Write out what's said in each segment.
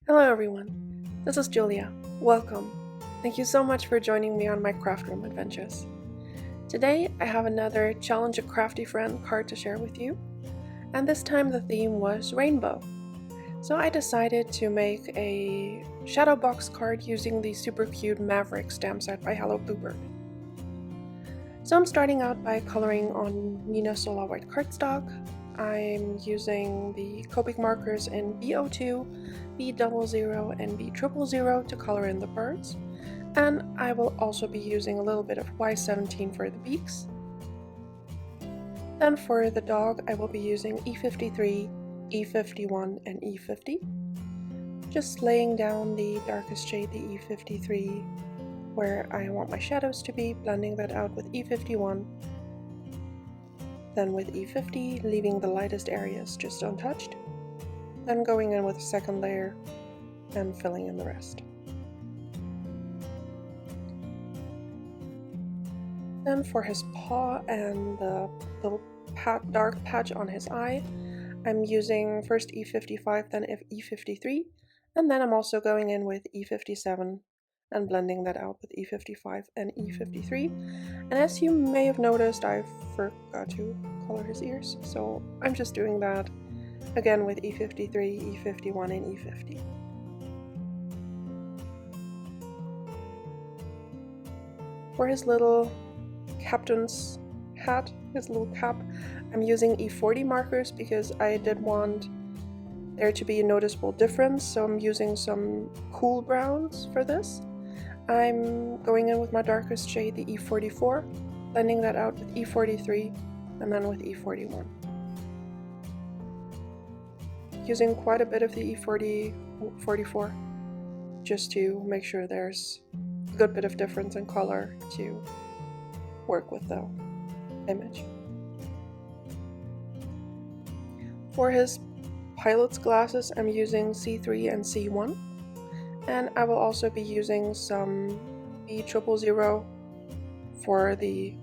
Hello everyone, this is Julia. Welcome. Thank you so much for joining me on my craft room adventures. Today I have another Challenge a Crafty Friend card to share with you, and this time the theme was rainbow. So I decided to make a shadowbox card using the super cute Maverick stamp set by Hello Bluebird. So I'm starting out by coloring on Neenah Solar White cardstock. I'm using the copic markers in B02, B00, and B000 to color in the birds, and I will also be using a little bit of Y17 for the beaks. Then for the dog I will be using E53, E51, and E50. Just laying down the darkest shade, the E53, where I want my shadows to be, blending that out with E51. Then with E50, leaving the lightest areas just untouched. Then going in with a second layer and filling in the rest. Then for his paw and the little dark patch on his eye, I'm using first E55, then E53, and then I'm also going in with E57 and blending that out with E55 and E53. And as you may have noticed, I forgot to color his ears, so I'm just doing that again with E53, E51, and E50. For his little captain's hat, his little cap, I'm using E40 markers because I did want there to be a noticeable difference, so I'm using some cool browns for this. I'm going in with my darkest shade, the E44, blending that out with E43 and then with E41. Using quite a bit of the E44 just to make sure there's a good bit of difference in color to work with the image. For his pilot's glasses, I'm using C3 and C1. And I will also be using some B000 for the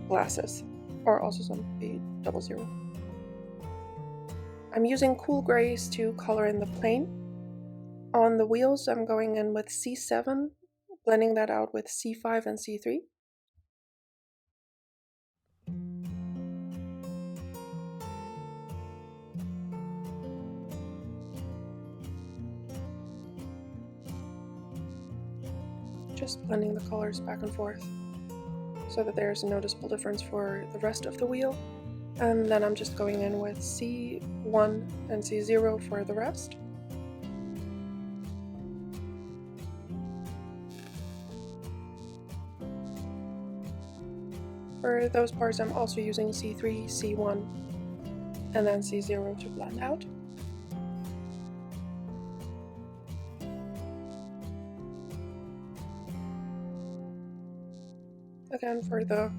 glasses, or also some B00. I'm using cool grays to color in the plane. On the wheels, I'm going in with C7, blending that out with C5 and C3. Just blending the colors back and forth so that there's a noticeable difference for the rest of the wheel. And then I'm just going in with C1 and C0 for the rest. For those parts I'm also using C3, C1, and then C0 to blend out. Again, for the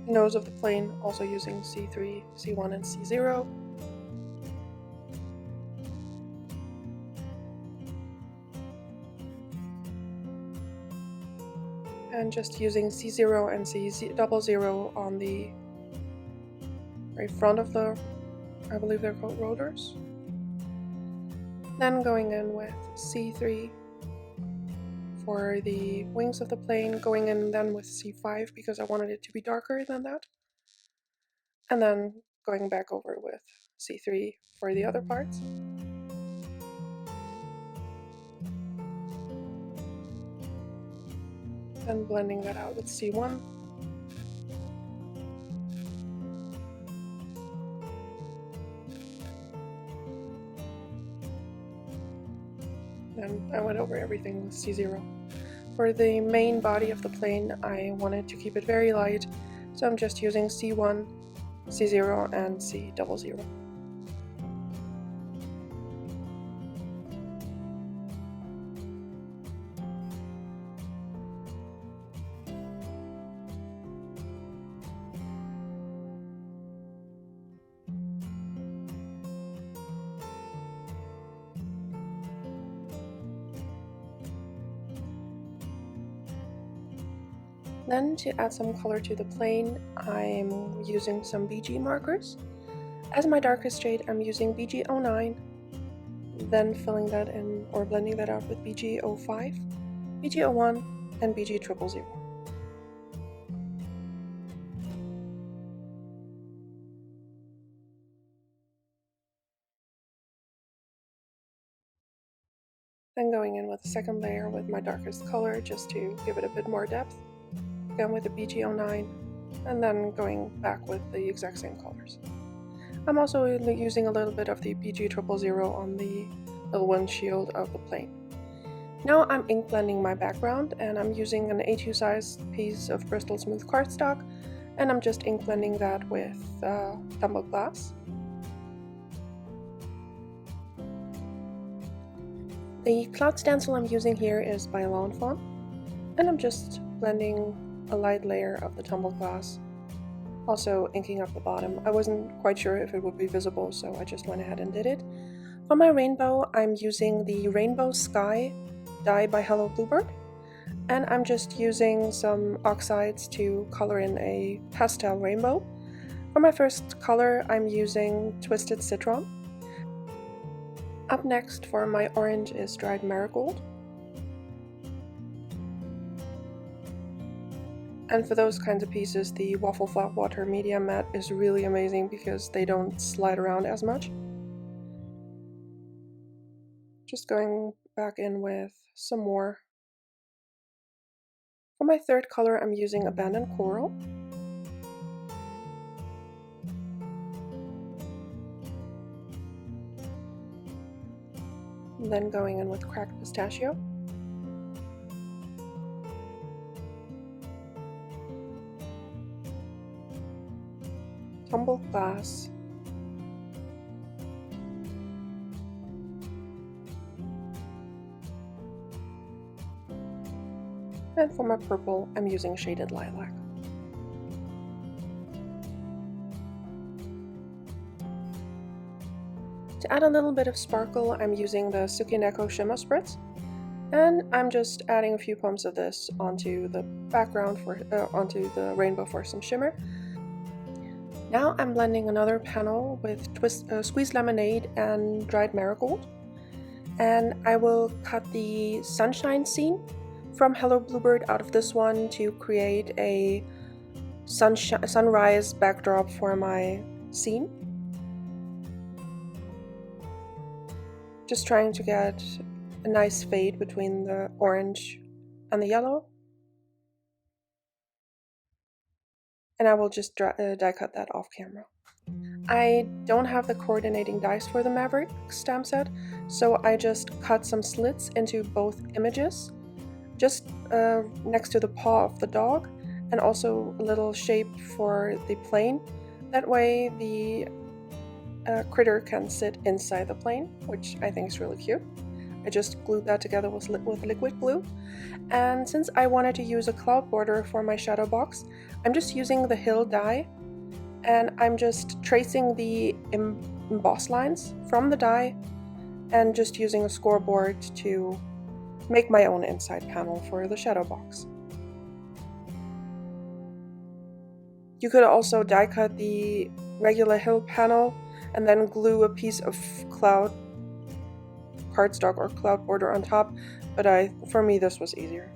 nose of the plane, also using C3, C1, and C0. And just using C0 and C00 on the very front of the, I believe they're called rotors. Then going in with C3 for the wings of the plane, going in then with C5 because I wanted it to be darker than that. And then going back over with C3 for the other parts. Then blending that out with C1. And I went over everything with C0. For the main body of the plane, I wanted to keep it very light, so I'm just using C1, C0, and C00. Then to add some color to the plane, I'm using some BG markers. As my darkest shade, I'm using BG09, then filling that in or blending that out with BG05, BG01, and BG000. Then going in with the second layer with my darkest color just to give it a bit more depth, again with the BG09, and then going back with the exact same colors. I'm also using a little bit of the BG000 on the little windshield of the plane. Now I'm ink blending my background, and I'm using an A2 size piece of Bristol smooth cardstock, and I'm just ink blending that with tumbled glass. The cloud stencil I'm using here is by Lawn Fawn, and I'm just blending a light layer of the tumbled glass, also inking up the bottom. I wasn't quite sure if it would be visible, so I just went ahead and did it. For my rainbow, I'm using the Rainbow Sky dye by Hello Bluebird, and I'm just using some oxides to color in a pastel rainbow. For my first color, I'm using Twisted Citron. Up next for my orange is dried marigold. And for those kinds of pieces, the Waffle Flat Water Media Matte is really amazing because they don't slide around as much. Just going back in with some more. For my third color, I'm using Abandoned Coral. And then going in with Cracked Pistachio. Tumbled Glass. And for my purple, I'm using Shaded Lilac. To add a little bit of sparkle, I'm using the Tsukineko Shimmer Spritz, and I'm just adding a few pumps of this onto the background onto the rainbow for some shimmer. Now I'm blending another panel with Squeezed Lemonade and dried marigold, and I will cut the sunshine scene from Hello Bluebird out of this one to create a sunrise backdrop for my scene. Just trying to get a nice fade between the orange and the yellow. And I will just die cut that off camera. I don't have the coordinating dies for the Maverick stamp set, so I just cut some slits into both images, just next to the paw of the dog, and also a little shape for the plane. That way the critter can sit inside the plane, which I think is really cute. I just glued that together with liquid glue. And since I wanted to use a cloud border for my shadow box, I'm just using the Hill die, and I'm just tracing the emboss lines from the die and just using a scoreboard to make my own inside panel for the shadow box. You could also die cut the regular Hill panel and then glue a piece of cardstock or cloud border on top, but for me this was easier.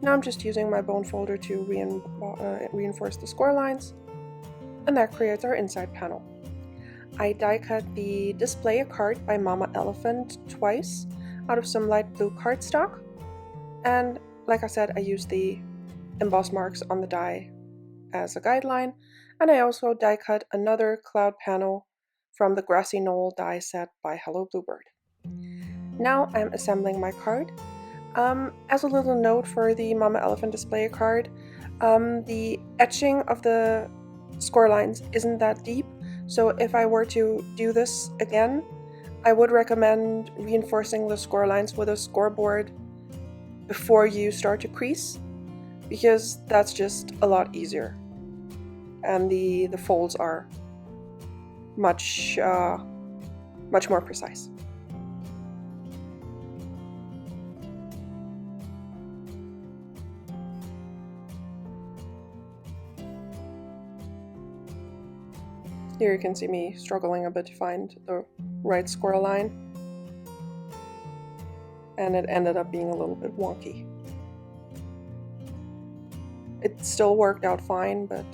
Now I'm just using my bone folder to reinforce the score lines, and that creates our inside panel. I die cut the Display a Card by Mama Elephant twice out of some light blue cardstock, and like I said, I used the emboss marks on the die as a guideline, and I also die cut another cloud panel from the Grassy Knoll die set by Hello Bluebird. Now I'm assembling my card. As a little note for the Mama Elephant Display a Card, the etching of the score lines isn't that deep, so if I were to do this again, I would recommend reinforcing the score lines with a scoreboard before you start to crease, because that's just a lot easier, and the folds are much more precise. Here you can see me struggling a bit to find the right score line. and it ended up being a little bit wonky. It still worked out fine, but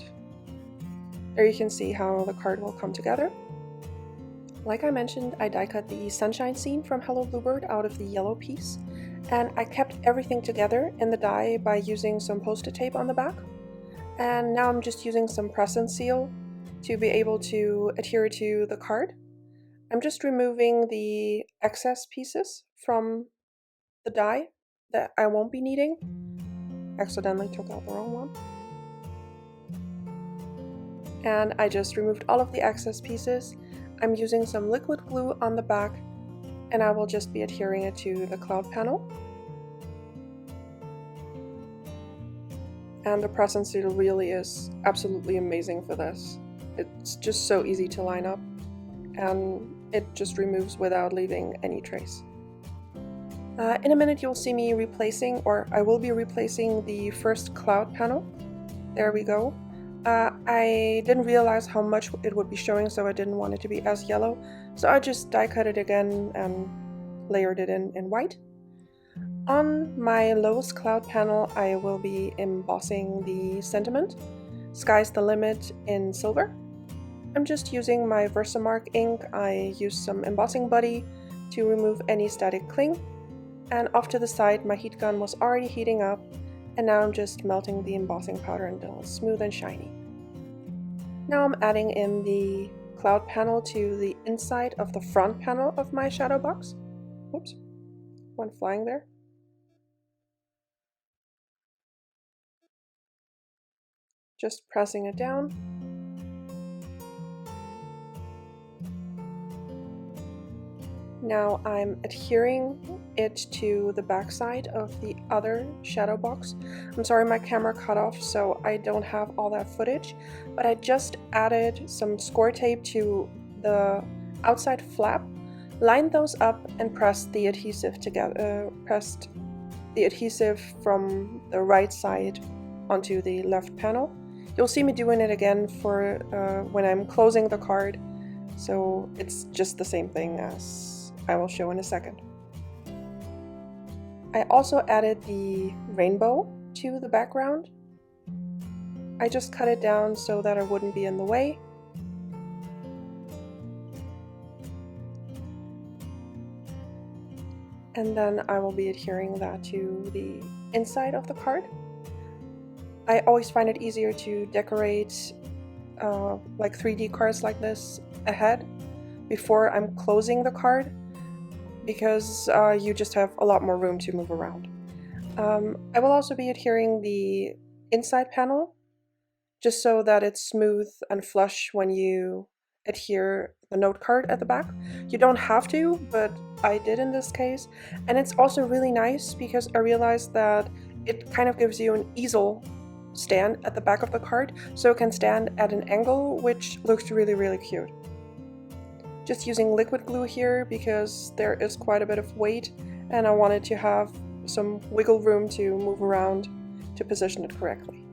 there you can see how the card will come together. Like I mentioned, I die cut the sunshine scene from Hello Bluebird out of the yellow piece, and I kept everything together in the die by using some post-it tape on the back. And now I'm just using some press and seal to be able to adhere to the card. I'm just removing the excess pieces from the die that I won't be needing. Accidentally took out the wrong one. And I just removed all of the excess pieces. I'm using some liquid glue on the back, and I will just be adhering it to the cloud panel. And the press and seal really is absolutely amazing for this. It's just so easy to line up, and it just removes without leaving any trace. In a minute you'll see me replacing, or I will be replacing the first cloud panel. There we go. I didn't realize how much it would be showing, so I didn't want it to be as yellow. So I just die cut it again and layered it in white. On my lowest cloud panel, I will be embossing the sentiment, Sky's the Limit, in silver. I'm just using my Versamark ink. I used some embossing buddy to remove any static cling. And off to the side, my heat gun was already heating up, and now I'm just melting the embossing powder until it's smooth and shiny. Now I'm adding in the cloud panel to the inside of the front panel of my shadow box. Whoops, went flying there. Just pressing it down. Now I'm adhering it to the back side of the other shadow box. I'm sorry, my camera cut off, so I don't have all that footage, but I just added some score tape to the outside flap, lined those up, and pressed the adhesive together. Pressed the adhesive from the right side onto the left panel. You'll see me doing it again for when I'm closing the card, so it's just the same thing as I will show in a second. I also added the rainbow to the background. I just cut it down so that it wouldn't be in the way. And then I will be adhering that to the inside of the card. I always find it easier to decorate like 3D cards like this ahead before I'm closing the card, because you just have a lot more room to move around. I will also be adhering the inside panel just so that it's smooth and flush when you adhere the note card at the back. You don't have to, but I did in this case. And it's also really nice because I realized that it kind of gives you an easel stand at the back of the card, so it can stand at an angle, which looks really, really cute. Just using liquid glue here because there is quite a bit of weight and I wanted to have some wiggle room to move around to position it correctly.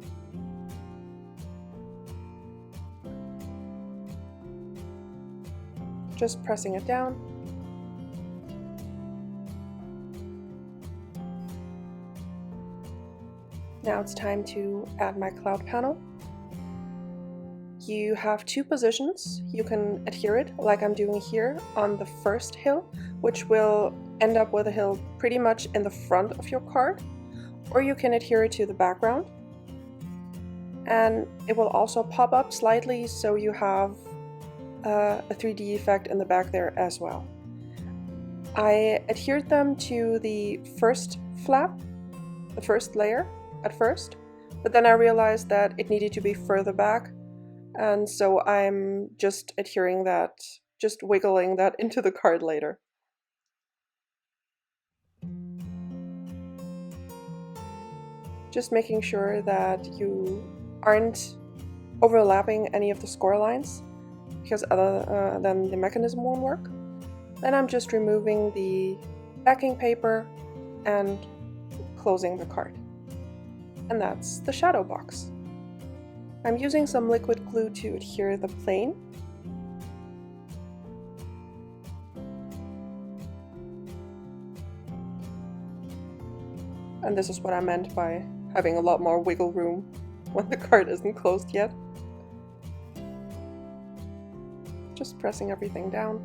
Just pressing it down. Now it's time to add my cloud panel. You have two positions. You can adhere it, like I'm doing here, on the first hill, which will end up with a hill pretty much in the front of your card, or you can adhere it to the background. And it will also pop up slightly, so you have a 3D effect in the back there as well. I adhered them to the first flap, the first layer at first, but then I realized that it needed to be further back. And so I'm just adhering that, just wiggling that into the card later. Just making sure that you aren't overlapping any of the score lines, because other than the mechanism won't work. Then I'm just removing the backing paper and closing the card. And that's the shadow box. I'm using some liquid glue to adhere the plane. And this is what I meant by having a lot more wiggle room when the card isn't closed yet. Just pressing everything down.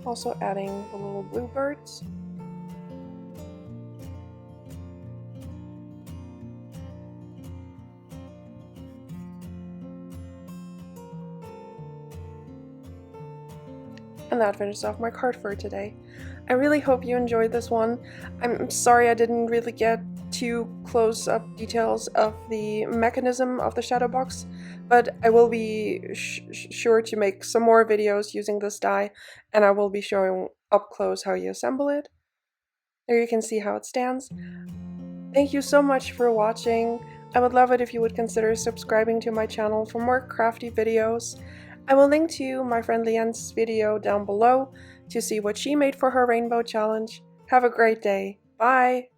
Also adding the little bluebirds. And that finishes off my card for today. I really hope you enjoyed this one. I'm sorry I didn't really get too close-up details of the mechanism of the shadowbox, but I will be sure to make some more videos using this die, and I will be showing up close how you assemble it. There you can see how it stands. Thank you so much for watching. I would love it if you would consider subscribing to my channel for more crafty videos. I will link to my friend Leanne's video down below to see what she made for her rainbow challenge. Have a great day. Bye!